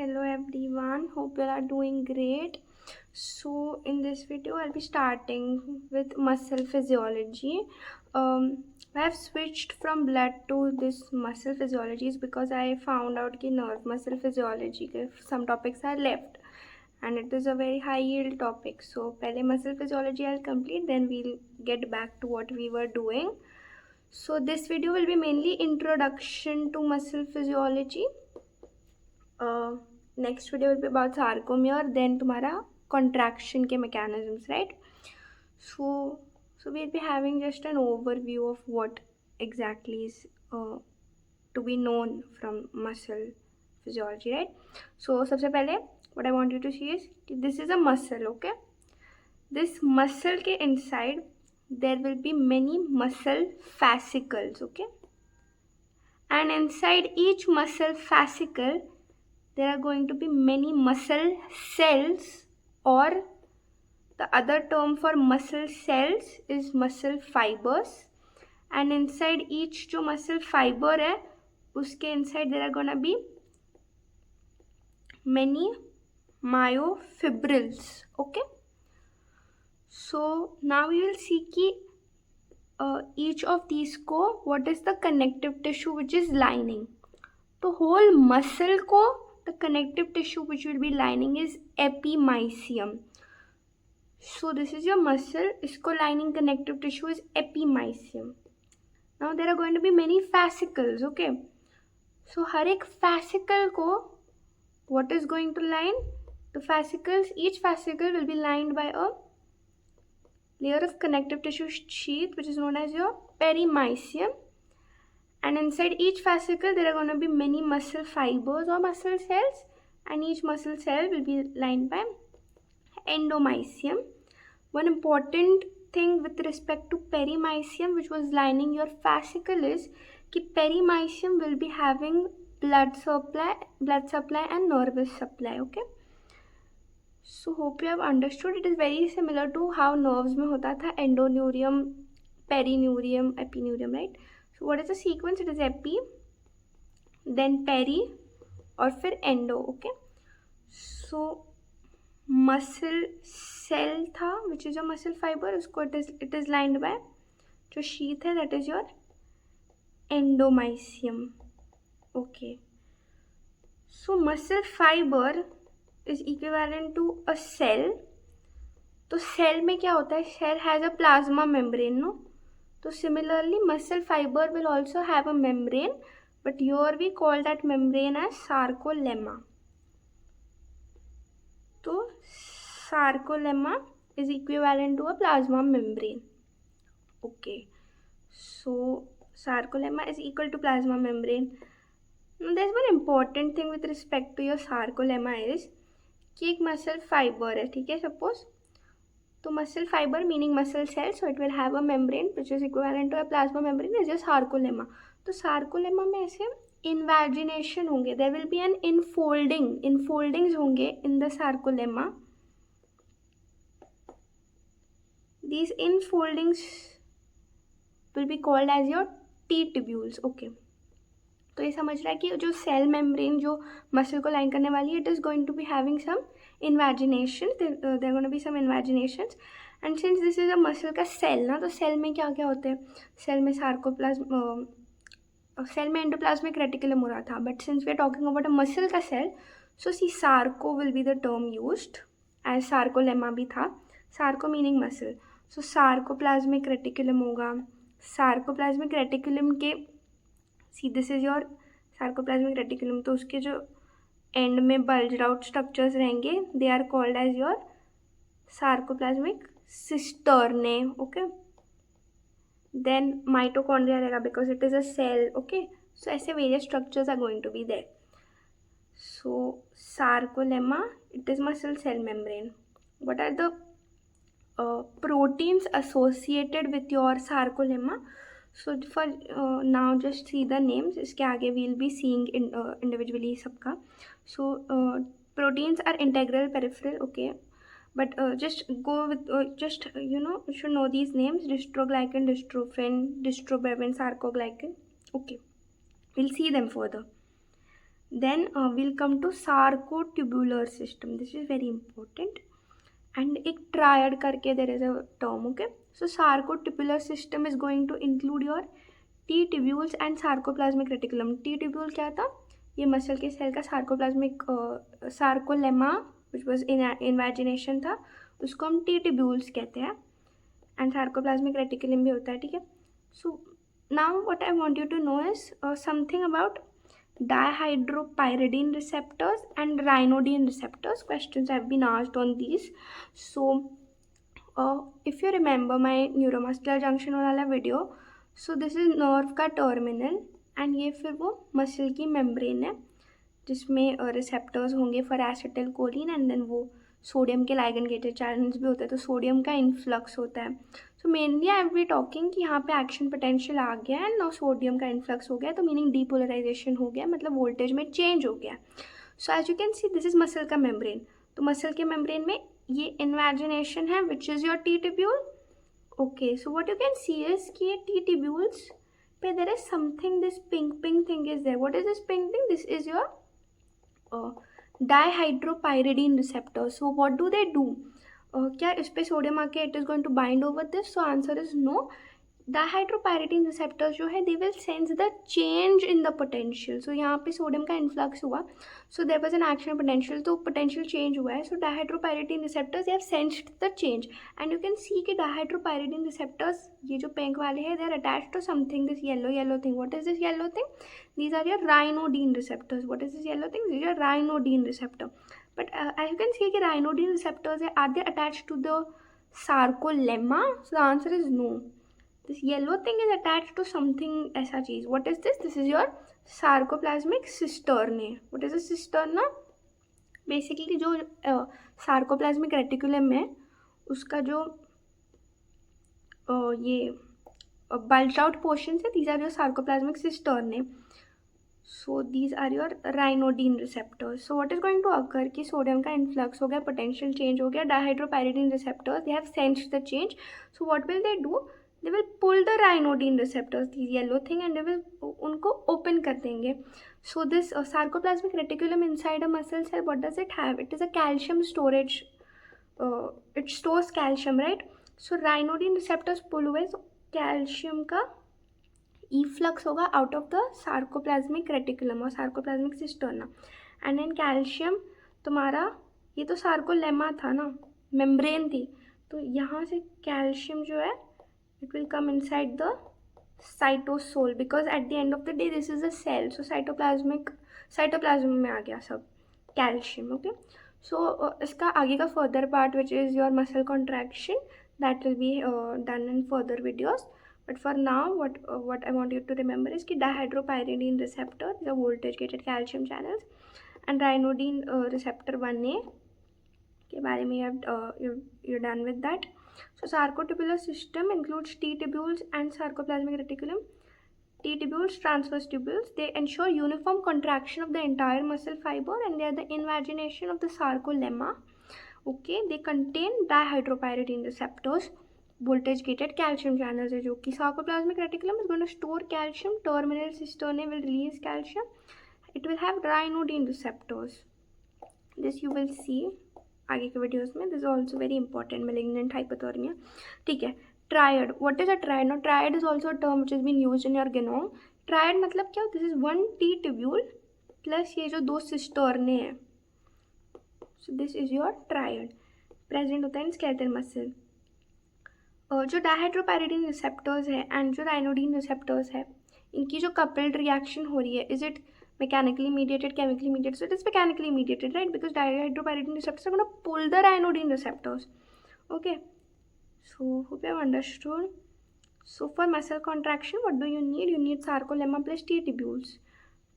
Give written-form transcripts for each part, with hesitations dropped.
Hello everyone, hope you are doing great. So in this video I'll be starting with muscle physiology. I have switched from blood to this muscle physiology because I found out that nerve muscle physiology के some topics are left and it is a very high yield topic. So पहले muscle physiology I'll complete, then we'll get back to what we were doing. So this video will be mainly introduction to muscle physiology. Next video will be about sarcomere, then तुम्हारा contraction के mechanisms, right? So we'll be having just an overview of what exactly is to be known from muscle physiology, right? So सबसे पहले what I want you to see is this is a muscle, okay? This muscle के inside there will be many muscle fascicles, okay? And inside each muscle fascicle there are going to be many muscle cells, or the other term for muscle cells is muscle fibers. And inside each जो muscle fiber है उसके inside there are gonna be many myofibrils. Okay, so now we will see कि each of these को what is the connective tissue which is lining. तो whole muscle को the connective tissue which will be lining is epimysium. So this is your muscle, इसको lining connective tissue is epimysium. Now there are going to be many fascicles, okay? So हर एक fascicle को what is going to line? The fascicles, each fascicle will be lined by a layer of connective tissue sheath which is known as your perimysium. And inside each fascicle there are going to be many muscle fibers or muscle cells, and each muscle cell will be lined by endomysium. One important thing with respect to perimysium which was lining your fascicle is that perimysium will be having blood supply and nervous supply, okay? So hope you have understood. It is very similar to how nerves में होता था endoneurium, perineurium, epineurium, right? So what is the sequence? It is epi, then peri, और फिर endo, okay? So muscle cell था which is your muscle fiber, उसको it is lined by जो sheath है that is your endomysium. Okay, so muscle fiber is equivalent to a cell. तो cell में क्या होता है? Cell has a plasma membrane, no? So similarly muscle fiber will also have a membrane, but here we call that membrane as sarcolemma. So sarcolemma is equivalent to a plasma membrane. Okay, so sarcolemma is equal to plasma membrane. Now there's one important thing with respect to your sarcolemma is कि एक muscle fiber है, ठीक है? Suppose तो muscle fiber meaning muscle cell, so it will have a membrane which is equivalent to a plasma membrane is just sarcolemma. तो sarcolemma में ऐसे invagination होंगे, there will be an infoldings होंगे in the sarcolemma. These infoldings will be called as your T-tubules. Okay, तो ये समझ रहा है कि जो सेल मेम्ब्रेन जो मसल को लाइन करने वाली है it is going to be having some invagination, they're going to be some invaginations. And since this is a muscle का सेल ना, तो सेल में क्या क्या होते हैं? सेल में सार्कोप्लाज्म, सेल में एंडोप्लाज्मिक रेटिकुलम हो रहा था, but since we are talking about a muscle का cell, so see sarco will be the term used as sarcolemma भी था. Sarco meaning muscle, so sarcoplasmic reticulum होगा. सार्कोप्लाज्मिक रेटिकुलम के see this is your sarcoplasmic reticulum, तो उसके जो end में bulged out structures रहेंगे they are called as your sarcoplasmic cisternae. Okay, then mitochondria रहेगा because it is a cell. Okay, so ऐसे various structures are going to be there. So sarcolemma it is muscle cell membrane. What are the proteins associated with your sarcolemma? So for now just see the names, इसके आगे we'll be seeing individually सबका. So proteins are integral, peripheral, okay, but just go with just you should know these names: dystroglycan, dystrophin, dystrobevin, sarcoglycan. Okay, we'll see them further. Then we'll come to sarcotubular system. This is very important. And एक triad करके there is a term, okay? So sarcotubular system is going to include your T tubules and sarcoplasmic reticulum. T tubule क्या था? ये muscle के cell का sarcoplasmic sarcolemma which was invagination था, उसको हम T tubules कहते हैं. And sarcoplasmic reticulum भी होता है, ठीक है? So now what I want you to know is something about dihydropyridine receptors and ryanodine receptors. Questions have been asked on these. So if you remember my neuromuscular junction वाला video, so this is nerve का terminal and ये फिर वो muscle की membrane है जिसमें receptors होंगे for acetylcholine and then वो सोडियम के लाइगेंड गेटेड चैनल्स भी होते हैं, तो सोडियम का इन्फ्लक्स होता है. So mainly I will be talking कि यहाँ पे एक्शन पोटेंशियल आ गया है ना, सोडियम का इन्फ्लक्स हो गया, तो मीनिंग डीपोलराइजेशन हो गया, मतलब वोल्टेज में चेंज हो गया. So as you can see this is muscle का मेम्ब्रेन. तो मसल के मेम्ब्रेन में ये इन्वेजिनेशन है which is your T tubule. Okay, so what you can see is कि ये टी टिब्यूल्स पे there is something, this pink pink thing is there. What is this pink thing? This is your dihydropyridine receptors. So what do they do? क्या इस पे sodium आके it is going to bind over this? So answer is no. Dihydropyridine receptors जो है they will sense the change in the potential. So यहाँ पे sodium का influx हुआ, so there was an action potential, तो potential change हुआ है. So dihydropyridine receptors they have sensed the change and you can see कि dihydropyridine receptors ये जो pink वाले हैं they are attached to something, this yellow thing. What is this yellow thing? These are your ryanodine receptors. What is this yellow thing? This is your ryanodine receptor. But as you can see कि ryanodine receptors are they attached to the sarcolemma? So the answer is no. This yellow thing is attached to something ऐसा चीज़. What is this? This is your sarcoplasmic cisternae. What is a cisterna? Basically जो sarcoplasmic reticulum है उसका जो ये bulged out portions है, these are your sarcoplasmic cisternae. So these are your ryanodine receptors. So what is going to occur कि sodium का influx हो गया, पोटेंशियल चेंज हो गया, dihydropyridine receptors they have sensed the change. So what will they do? They will pull the ryanodine receptors, these yellow thing, and they will उनको open कर देंगे. So this sarcoplasmic reticulum inside a muscle cell, what does it have? It is a calcium storage. It stores calcium, right? So ryanodine receptors pull away, so calcium का efflux होगा out of the sarcoplasmic reticulum और sarcoplasmic cisterna. And then calcium तुम्हारा ये तो sarcolemma था ना, membrane थी, तो यहाँ से calcium जो है it will come inside the cytosol because at the end of the day this is a cell. So cytoplasm में आ गया सब calcium. Okay, so इसका आगे का further part which is your muscle contraction that will be done in further videos. But for now what I want you to remember is कि dihydropyridine receptor is a voltage gated calcium channels and ryanodine receptor 1A के बारे में you're done with that. So sarcotubular system includes T tubules and sarcoplasmic reticulum. T tubules, transverse tubules, they ensure uniform contraction of the entire muscle fiber and they are the invagination of the sarcolemma. Okay, they contain dihydropyridine receptors, voltage gated calcium channels है जो कि sarcoplasmic reticulum is going to store calcium, terminal cisternae will release calcium, it will have ryanodine receptors. This you will see आगे के videos में. This is also very important, malignant hypothermia. ठीक है, triad. What is a triad? No, triad is also a term which is been used in your genome. Triad मतलब क्या? This is one T tubule plus ये जो दो cisternae हैं. So this is your triad, present होता है in skeletal muscle. जो डायहाइड्रोपायरिडीन receptors है एंड जो राइनोडीन रिसेप्टर्स है, इनकी जो कपल्ड रिएक्शन हो रही है, is it mechanically mediated, chemically mediated? So it is mechanically mediated, right? Because dihydropyridine receptors are going to pull the ryanodine receptors. Okay, so hope you have understood. So for muscle contraction, what do you need? You need sarcolemma plus T tubules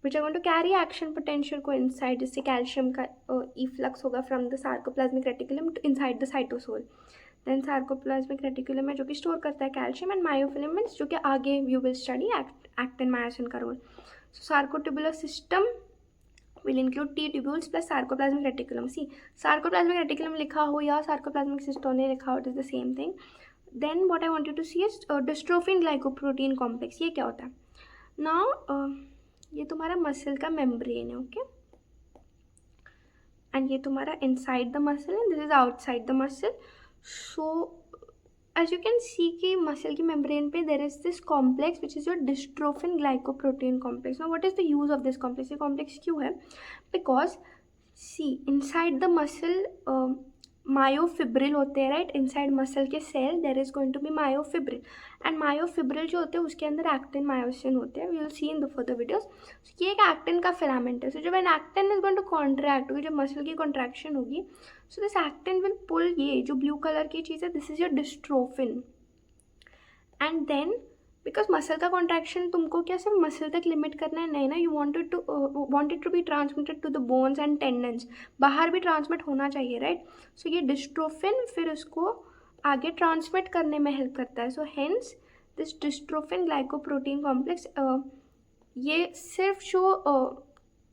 which are going to carry action potential को inside, जिससे calcium का efflux होगा from the sarcoplasmic reticulum to inside the cytosol. Then sarcoplasmic reticulum है जो कि store करता है calcium, and myofilaments जो कि आगे you will study actin myosin का role. So sarcotubular system will include T tubules plus sarcoplasmic reticulum. See, sarcoplasmic reticulum लिखा हो या sarcoplasmic cisternae लिखा हो, it is the same thing. Then what I want you to see is dystrophin glycoprotein complex. ये क्या होता है? Now ये तुम्हारा मसल का मेम्ब्रेन है, ओके, एंड ये तुम्हारा inside the muscle and this is outside the muscle. So as you can see कि मसल की मेम्ब्रेन पे there is this complex which is your dystrophin glycoprotein complex. Now what is the use of this complex? ये complex क्यों है? Because see inside the muscle myofibril होते हैं, right. Inside muscle के cell there is going to be myofibril, and myofibril जो होते हैं उसके अंदर एक्टिन मायोसिन होते हैं. We will see in the further videos. ये एक एक्टिन का फिलामेंट है. सो जब an actin is going to contract होगी, जब मसल की कॉन्ट्रैक्शन होगी, so this actin will pull, ये जो ब्लू कलर की चीज़ है this is your dystrophin. And then because muscle का कॉन्ट्रैक्शन तुमको क्या सिर्फ मसल तक लिमिट करना है, नहीं ना, you wanted to be transmitted to the bones and tendons, बाहर भी ट्रांसमिट होना चाहिए, राइट. सो ये डिस्ट्रोफिन फिर उसको आगे ट्रांसमिट करने में हेल्प करता है. So hence this dystrophin glycoprotein complex, ये सिर्फ जो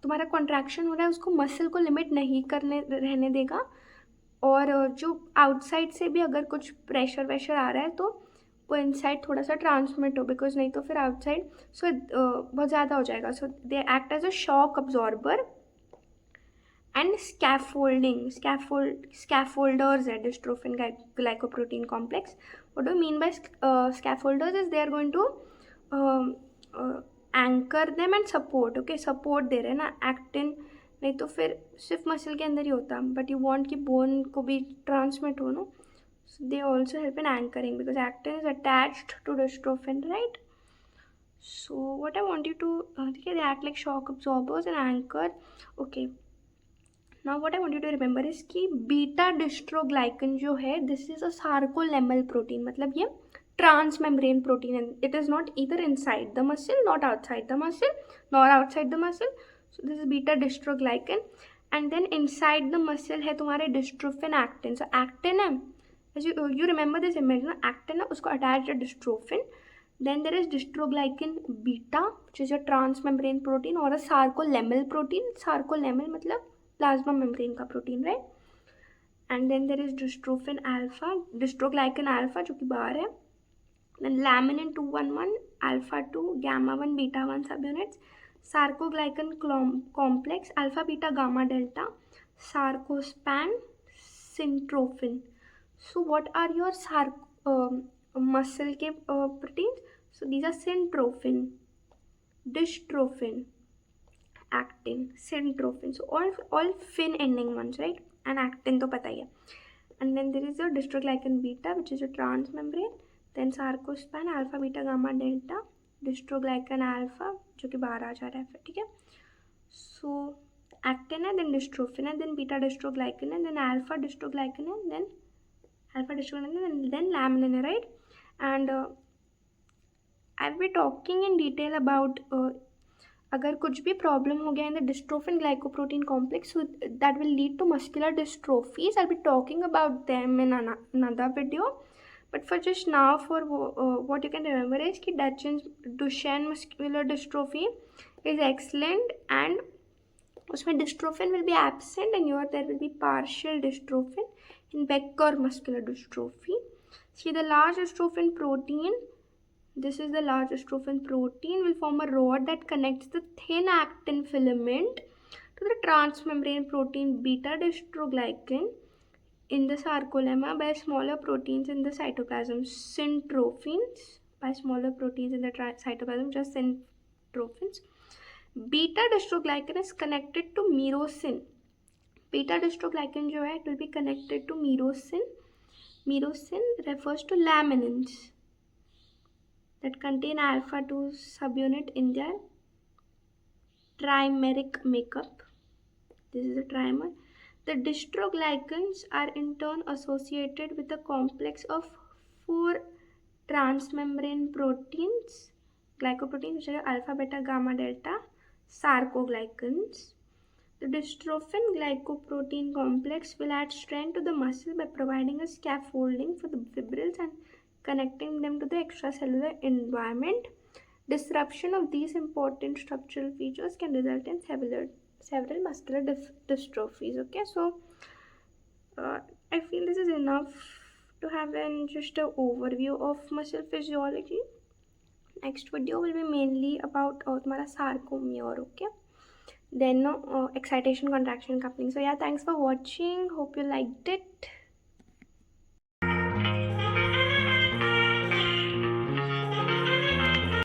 तुम्हारा कॉन्ट्रैक्शन हो रहा है उसको मसल को लिमिट नहीं करने रहने देगा, और जो आउटसाइड से भी अगर कुछ प्रेशर वेशर आ रहा है तो वो इनसाइड थोड़ा सा ट्रांसमिट हो, बिकॉज नहीं तो फिर आउटसाइड सो बहुत ज़्यादा हो जाएगा. So they act as a shock absorber and scaffolders है dystrophin glycoprotein complex. What do mean by scaffolders is they are going to anchor them and support. Okay, support दे रहे हैं ना एक्टिन, नहीं तो फिर सिर्फ मसल के अंदर ही होता, बट यू वांट कि बोन को भी ट्रांसमिट हो, no. So they also help in anchoring because actin is attached to dystrophin, right? So what I want you to they act like shock absorbers and anchor. Okay. Now what I want you to remember is कि beta dystroglycan जो है this is a sarcolemmal protein. मतलब ये transmembrane protein and it is not either inside the muscle, not outside the muscle, nor outside the muscle. So this is beta dystroglycan and then inside the muscle है तुम्हारे dystrophin actin. So actin है, as you remember this image ना, actin है उसको attached है dystrophin. Then there is dystroglycan beta which is a transmembrane protein or a sarcolemmal protein. Sarcolemmal मतलब plasma membrane का protein, right. And then there is dystrophin alpha, dystroglycan alpha जो कि बाहर है. Then laminin 211, alpha 2, gamma 1, beta 1 subunits, sarcoglycan complex, alpha beta gamma delta, sarcospan, syntrophin. So what are your muscle के protein? So these are syntrophin, dystrophin, actin, syntrophin. So all fin ending ones, right? And actin तो पता ही है. And then there is a dystroglycan beta which is a transmembrane. Then sarcospan, alpha beta gamma delta, dystroglycan alpha जो कि बाहर आ जा रहा है फिर, ठीक है. So actin है, then dystrophin है, then beta dystroglycan है, then alpha dystroglycan है, then alpha dystroglycan है, then laminin है, right? And I'll be talking in detail about अगर कुछ भी प्रॉब्लम हो गया in the dystrophin glycoprotein complex that will lead to muscular dystrophies. I will be talking about them in another video, but for just now for what you can remember is कि Duchenne muscular dystrophy is excellent and उसमें dystrophin will be absent and your there will be partial dystrophin in Becker muscular dystrophy. See the large dystrophin protein, this is the large dystrophin protein, will form a rod that connects the thin actin filament to the transmembrane protein beta dystroglycan in the sarcolemma by smaller proteins in the cytoplasm, syntrophins, by smaller proteins in the cytoplasm, just syntrophins. Beta dystroglycan is connected to myrosin. Beta dystroglycan जो है it will be connected to myrosin. Myrosin refers to laminins that contain alpha 2 subunit in their trimeric makeup. This is a trimer. The dystroglycans are in turn associated with a complex of 4 transmembrane proteins, glycoproteins, which are alpha, beta, gamma, delta, sarcoglycans. The dystrophin glycoprotein complex will add strength to the muscle by providing a scaffolding for the fibrils and connecting them to the extracellular environment. Disruption of these important structural features can result in several muscular dystrophies. Okay, so I feel this is enough to have just an overview of muscle physiology. Next video will be mainly about तुम्हारा sarcomere, okay? Then excitation, contraction, coupling. So yeah, thanks for watching. Hope you liked it.